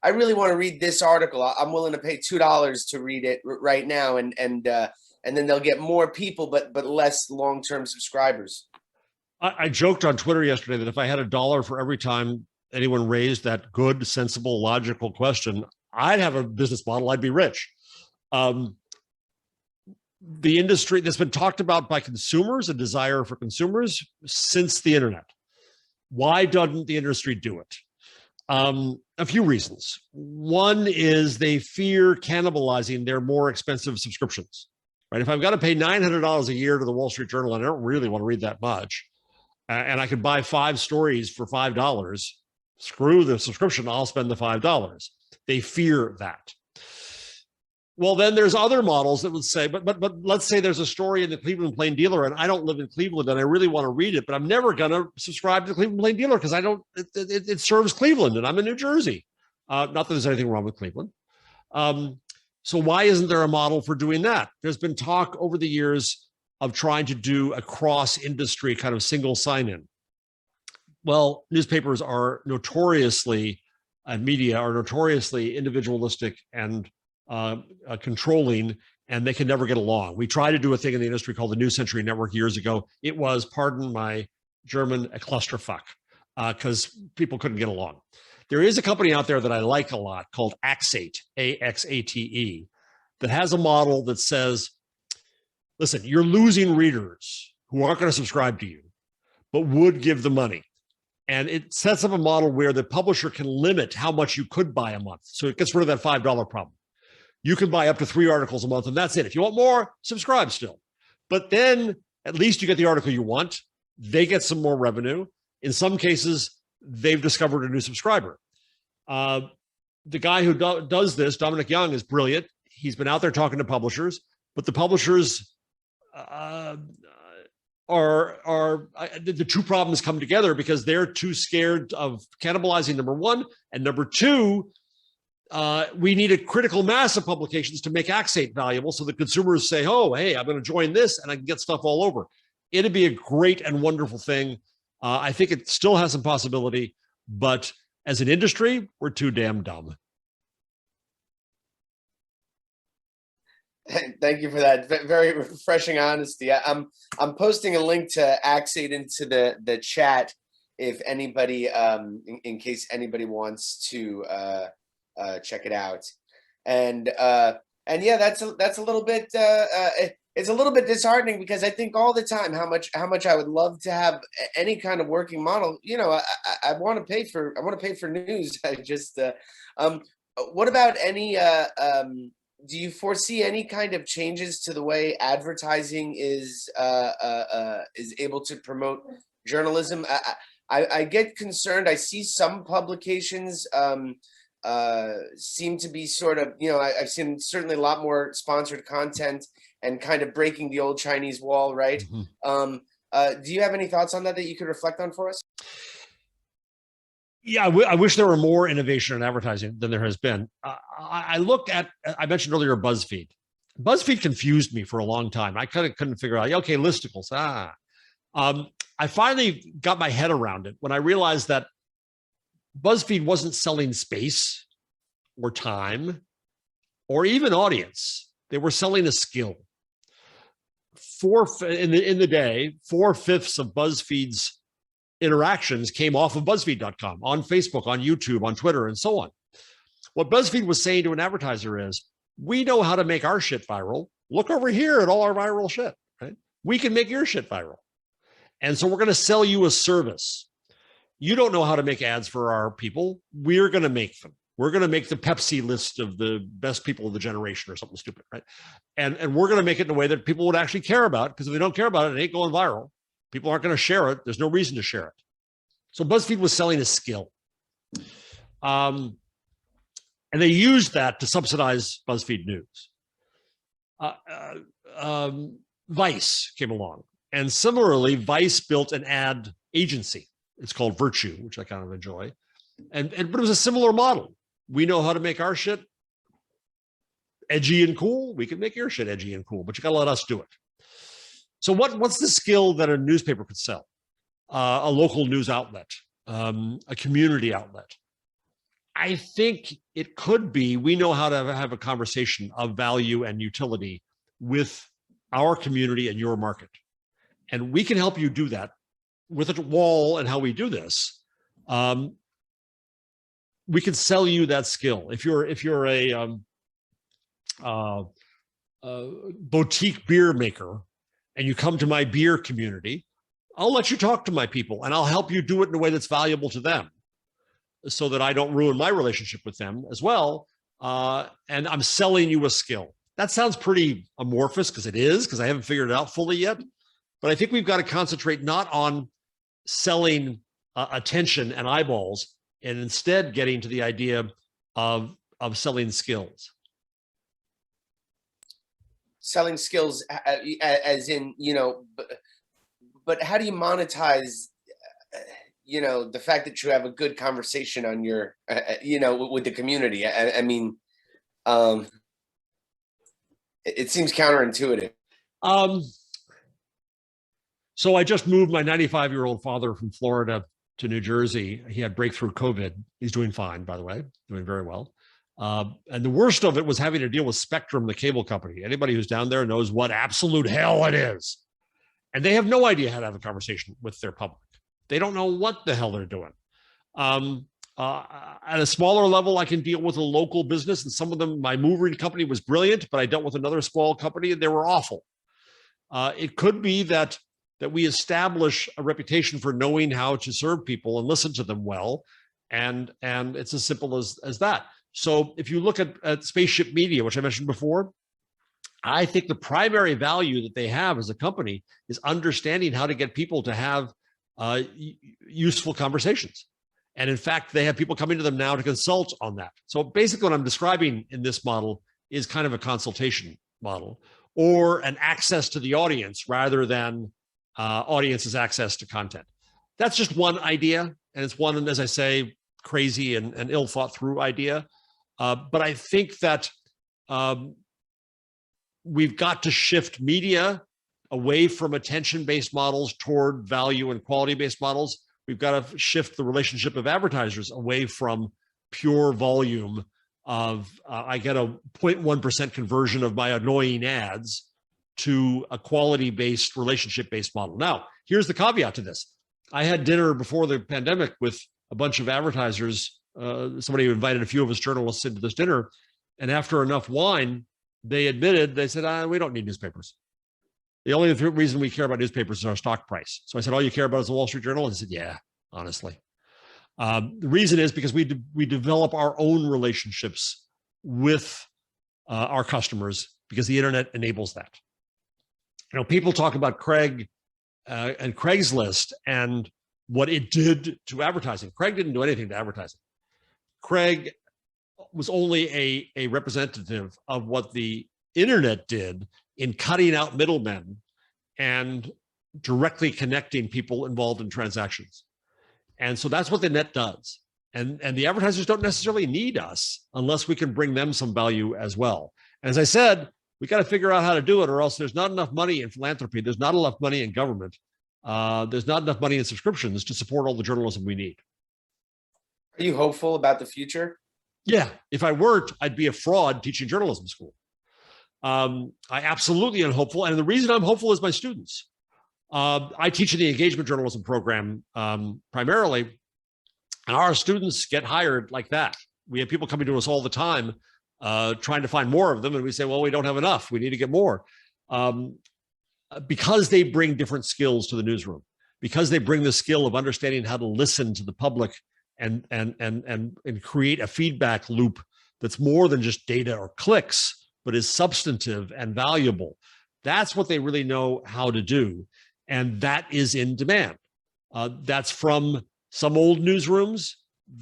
I really want to read this article. I'm willing to pay $2 to read it right now, and then they'll get more people, but less long-term subscribers. I joked on Twitter yesterday that if I had $1 for every time anyone raised that good, sensible, logical question, I'd have a business model, I'd be rich. The industry that's been talked about by consumers, a desire for consumers since the internet. Why doesn't the industry do it? A few reasons. One is they fear cannibalizing their more expensive subscriptions, right? If I've got to pay $900 a year to the Wall Street Journal, and I don't really want to read that much, and I could buy 5 stories for $5, screw the subscription, I'll spend the $5. They fear that. Well, then there's other models that would say, but let's say there's a story in the Cleveland Plain Dealer, and I don't live in Cleveland, and I really want to read it, but I'm never going to subscribe to the Cleveland Plain Dealer because it serves Cleveland, and I'm in New Jersey. Not that there's anything wrong with Cleveland. So why isn't there a model for doing that? There's been talk over the years of trying to do a cross-industry kind of single sign-in. Well, newspapers are notoriously, and media are notoriously individualistic and controlling, and they can never get along. We tried to do a thing in the industry called the New Century Network years ago. It was, pardon my German, a clusterfuck, because people couldn't get along. There is a company out there that I like a lot called Axate, A-X-A-T-E, that has a model that says, listen, you're losing readers who aren't going to subscribe to you, but would give the money. And it sets up a model where the publisher can limit how much you could buy a month. So it gets rid of that $5 problem. You can buy up to 3 articles a month, and that's it. If you want more, subscribe still. But then at least you get the article you want. They get some more revenue. In some cases, they've discovered a new subscriber. The guy who does this, Dominic Young, is brilliant. He's been out there talking to publishers, but the publishers the two problems come together because they're too scared of cannibalizing, number one, and number two, we need a critical mass of publications to make Axate valuable so that consumers say, oh, hey, I'm going to join this and I can get stuff all over. It'd be a great and wonderful thing. I think it still has some possibility, but as an industry, we're too damn dumb. Thank you for that. Very refreshing honesty. I'm posting a link to Axate into the chat if anybody, in case anybody wants to check it out. And yeah, that's a little bit it's a little bit disheartening because I think all the time how much I would love to have any kind of working model. You know, I want to pay for news. I just what about any do you foresee any kind of changes to the way advertising is able to promote journalism? I get concerned. I see some publications seem to be sort of, you know, I've seen certainly a lot more sponsored content and kind of breaking the old Chinese wall, right? Mm-hmm. Do you have any thoughts on that you could reflect on for us? Yeah, I wish there were more innovation in advertising than there has been. I look at, I mentioned earlier, BuzzFeed. BuzzFeed confused me for a long time. I kind of couldn't figure out, okay, listicles. I finally got my head around it when I realized that BuzzFeed wasn't selling space or time or even audience. They were selling a skill. In the day, 4/5 of BuzzFeed's interactions came off of BuzzFeed.com, on Facebook, on YouTube, on Twitter, and so on. What BuzzFeed was saying to an advertiser is, we know how to make our shit viral. Look over here at all our viral shit, right? We can make your shit viral. And so we're going to sell you a service. You don't know how to make ads for our people. We're going to make them. We're going to make the Pepsi list of the best people of the generation or something stupid, right? And we're going to make it in a way that people would actually care about, because if they don't care about it, it ain't going viral. People aren't going to share it. There's no reason to share it. So BuzzFeed was selling a skill. And they used that to subsidize BuzzFeed News. Vice came along. And similarly, Vice built an ad agency. It's called Virtue, which I kind of enjoy. But it was a similar model. We know how to make our shit edgy and cool. We can make your shit edgy and cool, but you got to let us do it. So what's the skill that a newspaper could sell? A local news outlet, a community outlet. I think it could be, we know how to have a conversation of value and utility with our community and your market. And we can help you do that with a wall and how we do this. we can sell you that skill. If you're a boutique beer maker and you come to my beer community, I'll let you talk to my people and I'll help you do it in a way that's valuable to them so that I don't ruin my relationship with them as well. And I'm selling you a skill. That sounds pretty amorphous because it is, because I haven't figured it out fully yet. But I think we've got to concentrate not on selling attention and eyeballs, and instead getting to the idea of selling skills. Selling skills, as in, but how do you monetize, the fact that you have a good conversation on your, with the community? I mean, it seems counterintuitive. So I just moved my 95-year-old father from Florida to New Jersey. He had breakthrough COVID. He's doing fine, by the way, doing very well. And the worst of it was having to deal with Spectrum, the cable company. Anybody who's down there knows what absolute hell it is. And they have no idea how to have a conversation with their public. They don't know what the hell they're doing. At a smaller level, I can deal with a local business, and some of them, my moving company was brilliant, but I dealt with another small company and they were awful. It could be that we establish a reputation for knowing how to serve people and listen to them well. And it's as simple as that. So if you look at Spaceship Media, which I mentioned before, I think the primary value that they have as a company is understanding how to get people to have useful conversations. And in fact, they have people coming to them now to consult on that. So basically what I'm describing in this model is kind of a consultation model, or an access to the audience rather than audience's access to content. That's just one idea. And it's one, as I say, crazy and ill thought through idea. But I think that we've got to shift media away from attention-based models toward value and quality-based models. We've got to shift the relationship of advertisers away from pure volume of I get a 0.1% conversion of my annoying ads to a quality-based, relationship-based model. Now, here's the caveat to this. I had dinner before the pandemic with a bunch of advertisers. Somebody who invited a few of us journalists into this dinner, and after enough wine, they said, we don't need newspapers. The only reason we care about newspapers is our stock price. So I said, all you care about is the Wall Street Journal? And they said, yeah, honestly. The reason is because we develop our own relationships with our customers because the internet enables that. People talk about Craig and Craigslist and what it did to advertising. Craig didn't do anything to advertising. Craig was only a representative of what the internet did in cutting out middlemen and directly connecting people involved in transactions. And so that's what the net does. And the advertisers don't necessarily need us unless we can bring them some value as well. And as I said, we got to figure out how to do it, or else there's not enough money in philanthropy. There's not enough money in government. There's not enough money in subscriptions to support all the journalism we need. Are you hopeful about the future? Yeah, if I weren't, I'd be a fraud teaching journalism school. I absolutely am hopeful. And the reason I'm hopeful is my students. I teach in the engagement journalism program primarily, and our students get hired like that. We have people coming to us all the time trying to find more of them. And we say, well, we don't have enough. We need to get more. Because they bring different skills to the newsroom, because they bring the skill of understanding how to listen to the public and create a feedback loop that's more than just data or clicks, but is substantive and valuable. That's what they really know how to do. And that is in demand. That's from some old newsrooms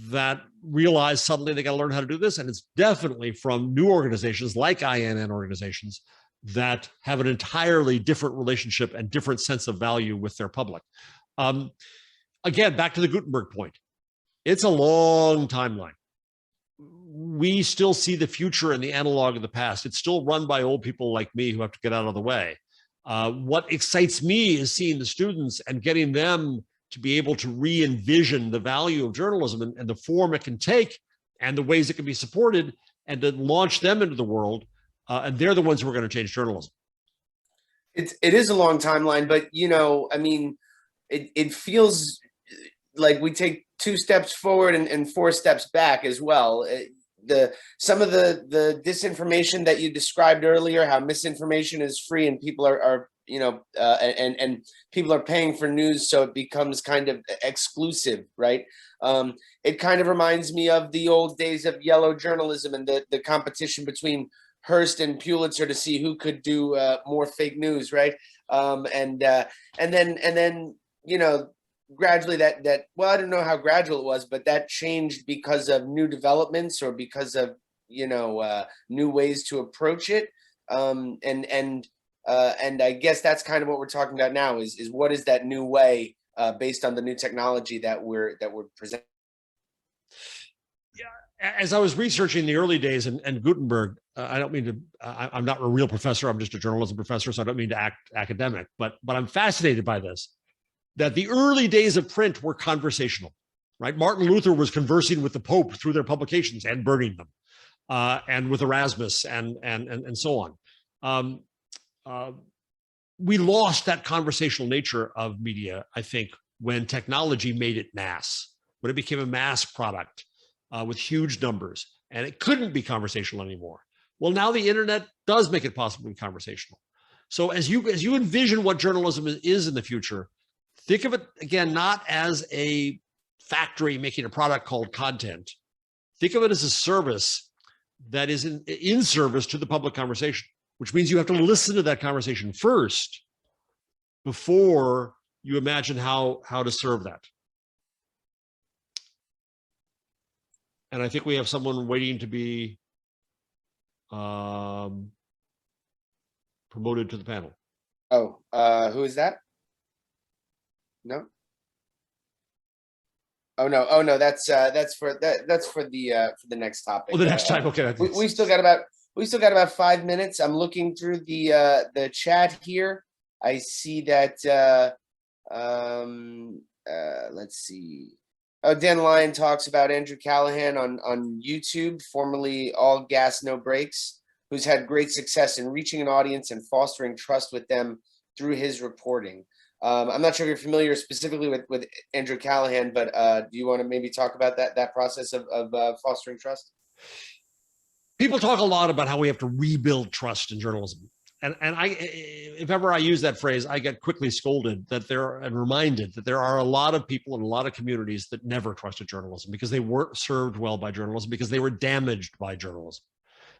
that realize suddenly they got to learn how to do this. And it's definitely from new organizations like INN organizations that have an entirely different relationship and different sense of value with their public. Again, back to the Gutenberg point. It's a long timeline. We still see the future in the analog of the past. It's still run by old people like me who have to get out of the way. What excites me is seeing the students and getting them to be able to re-envision the value of journalism and the form it can take and the ways it can be supported, and to launch them into the world. And they're the ones who are going to change journalism. It is a long timeline, but I mean, it feels like we take 2 steps forward and 4 steps back as well. Some of the disinformation that you described earlier, how misinformation is free and people are and people are paying for news, so it becomes kind of exclusive, right? It kind of reminds me of the old days of yellow journalism and the competition between Hearst and Pulitzer to see who could do more fake news, right? And then gradually that well, I don't know how gradual it was, but that changed because of new developments or because of new ways to approach it. And I guess that's kind of what we're talking about now is what is that new way based on the new technology that we're presenting. Yeah, as I was researching the early days and Gutenberg, I don't mean to, I'm not a real professor, I'm just a journalism professor, so I don't mean to act academic, but I'm fascinated by this, that the early days of print were conversational, right? Martin Luther was conversing with the Pope through their publications and burning them, and with Erasmus and so on. We lost that conversational nature of media, I think, when technology made it mass, when it became a mass product with huge numbers, and it couldn't be conversational anymore. Well, now the internet does make it possible to be conversational. So as you envision what journalism is in the future, think of it again, not as a factory making a product called content. Think of it as a service that is in service to the public conversation, which means you have to listen to that conversation first before you imagine how to serve that. And I think we have someone waiting to be promoted to the panel. Oh, who is that? No. Oh no, that's for the next topic. Oh, the next time. Okay. We still got about 5 minutes. I'm looking through the chat here. I see that let's see. Oh, Dan Lyon talks about Andrew Callahan on YouTube, formerly All Gas No Brakes, who's had great success in reaching an audience and fostering trust with them through his reporting. I'm not sure if you're familiar specifically with Andrew Callahan, but do you want to maybe talk about that process of fostering trust? People talk a lot about how we have to rebuild trust in journalism. And if ever I use that phrase, I get quickly scolded and reminded that there are a lot of people in a lot of communities that never trusted journalism because they weren't served well by journalism, because they were damaged by journalism.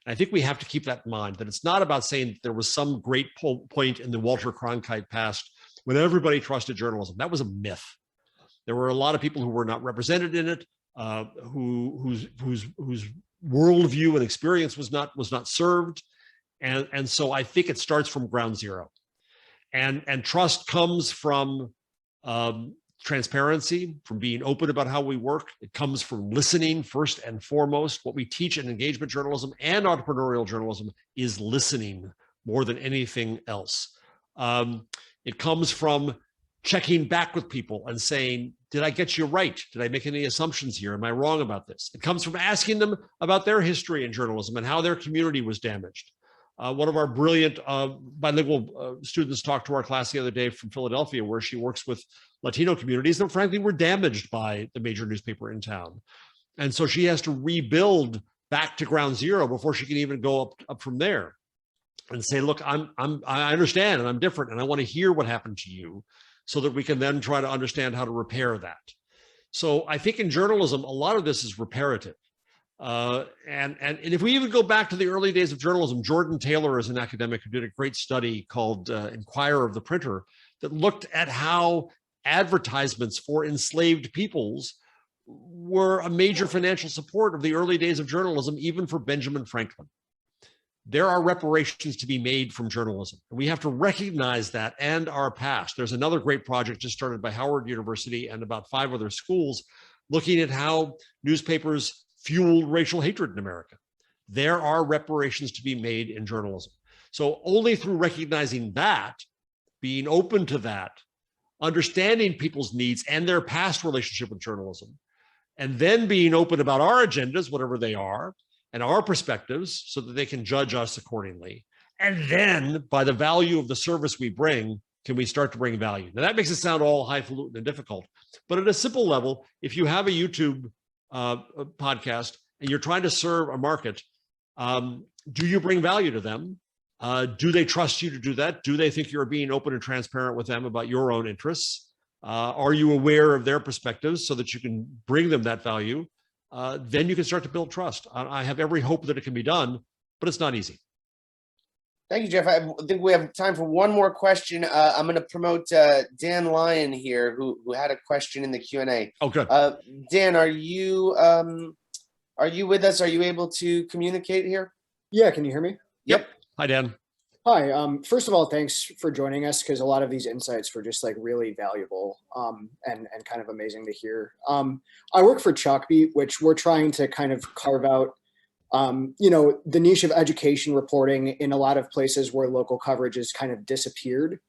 And I think we have to keep that in mind, that it's not about saying that there was some great point in the Walter Cronkite past when everybody trusted journalism. That was a myth. There were a lot of people who were not represented in it, whose worldview and experience was not served. And so I think it starts from ground zero. And trust comes from transparency, from being open about how we work. It comes from listening first and foremost. What we teach in engagement journalism and entrepreneurial journalism is listening more than anything else. It comes from checking back with people and saying, did I get you right? Did I make any assumptions here? Am I wrong about this? It comes from asking them about their history in journalism and how their community was damaged. One of our brilliant bilingual students talked to our class the other day from Philadelphia, where she works with Latino communities that frankly were damaged by the major newspaper in town. And so she has to rebuild back to ground zero before she can even go up from there and say, look, I understand and I'm different and I want to hear what happened to you, so that we can then try to understand how to repair that. So I think in journalism, a lot of this is reparative. And if we even go back to the early days of journalism, Jordan Taylor is an academic who did a great study called Inquirer of the Printer that looked at how advertisements for enslaved peoples were a major financial support of the early days of journalism, even for Benjamin Franklin. There are reparations to be made from journalism. And we have to recognize that and our past. There's another great project just started by Howard University and about 5 other schools looking at how newspapers fueled racial hatred in America. There are reparations to be made in journalism. So only through recognizing that, being open to that, understanding people's needs and their past relationship with journalism, and then being open about our agendas, whatever they are, and our perspectives, so that they can judge us accordingly. And then by the value of the service we bring, can we start to bring value? Now that makes it sound all highfalutin and difficult, But at a simple level, if you have a YouTube podcast and you're trying to serve a market, do you bring value to them? Do they trust you to do that? Do they think you're being open and transparent with them about your own interests? Are you aware of their perspectives so that you can bring them that value? Then you can start to build trust. I have every hope that it can be done, but it's not easy. Thank you, Jeff. I think we have time for one more question. I'm going to promote Dan Lyon here, who had a question in the Q&A. Oh, good. Dan, are you with us? Are you able to communicate here? Yeah, can you hear me? Yep. Hi, Dan. Hi. First of all, thanks for joining us, because a lot of these insights were just like really valuable and kind of amazing to hear. I work for Chalkbeat, which we're trying to kind of carve out the niche of education reporting in a lot of places where local coverage has kind of disappeared.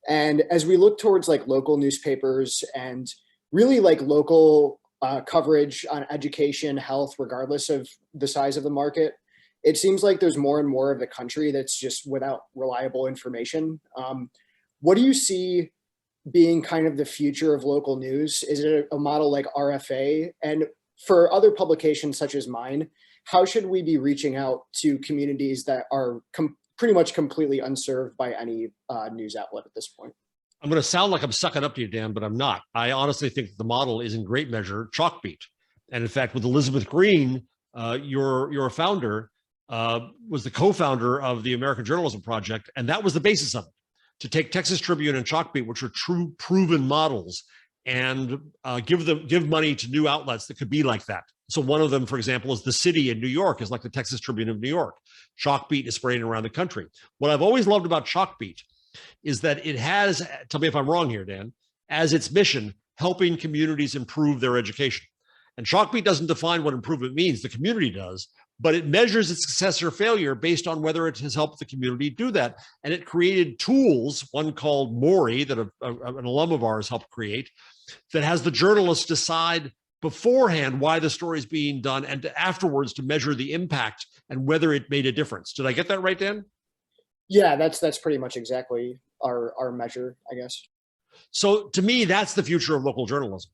And as we look towards like local newspapers and really like local coverage on education, health, regardless of the size of the market, it seems like there's more and more of the country that's just without reliable information. What do you see being kind of the future of local news? Is it a model like RFA? And for other publications such as mine, how should we be reaching out to communities that are pretty much completely unserved by any news outlet at this point? I'm going to sound like I'm sucking up to you, Dan, but I'm not. I honestly think the model is in great measure Chalkbeat. And in fact, with Elizabeth Green, your founder, was the co-founder of the American Journalism Project, and that was the basis of it, to take Texas Tribune and Chalkbeat, which are true proven models, and give money to new outlets that could be like that. So one of them, for example, is the city in New York is like the Texas Tribune of New York. Chalkbeat is spreading around the country. What I've always loved about Chalkbeat is that it has, tell me if I'm wrong here, Dan, as its mission, helping communities improve their education. And Chalkbeat doesn't define what improvement means, the community does, but it measures its success or failure based on whether it has helped the community do that. And it created tools, one called Maury, that an alum of ours helped create, that has the journalists decide beforehand why the story is being done, and afterwards to measure the impact and whether it made a difference. Did I get that right, Dan? Yeah, that's pretty much exactly our measure, I guess. So to me, that's the future of local journalism.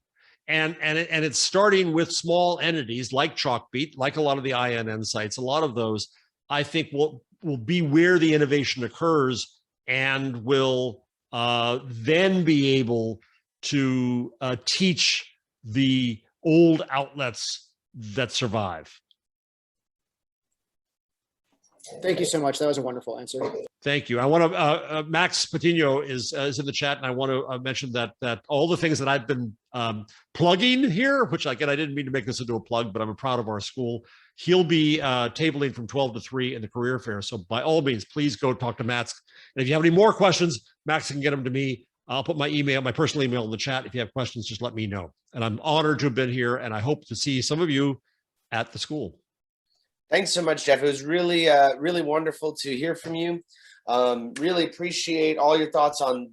And it's starting with small entities like Chalkbeat, like a lot of the INN sites. A lot of those, I think, will be where the innovation occurs, and will then be able to teach the old outlets that survive. Thank you so much. That was a wonderful answer. Thank you. I want to, Max Patino is in the chat, and I want to mention that all the things that I've been plugging here, which again, I didn't mean to make this into a plug, but I'm proud of our school. He'll be tabling from 12 to 3 in the career fair. So by all means, please go talk to Max. And if you have any more questions, Max can get them to me. I'll put my personal email in the chat. If you have questions, just let me know. And I'm honored to have been here, and I hope to see some of you at the school. Thanks so much, Jeff. It was really, really wonderful to hear from you. Really appreciate all your thoughts on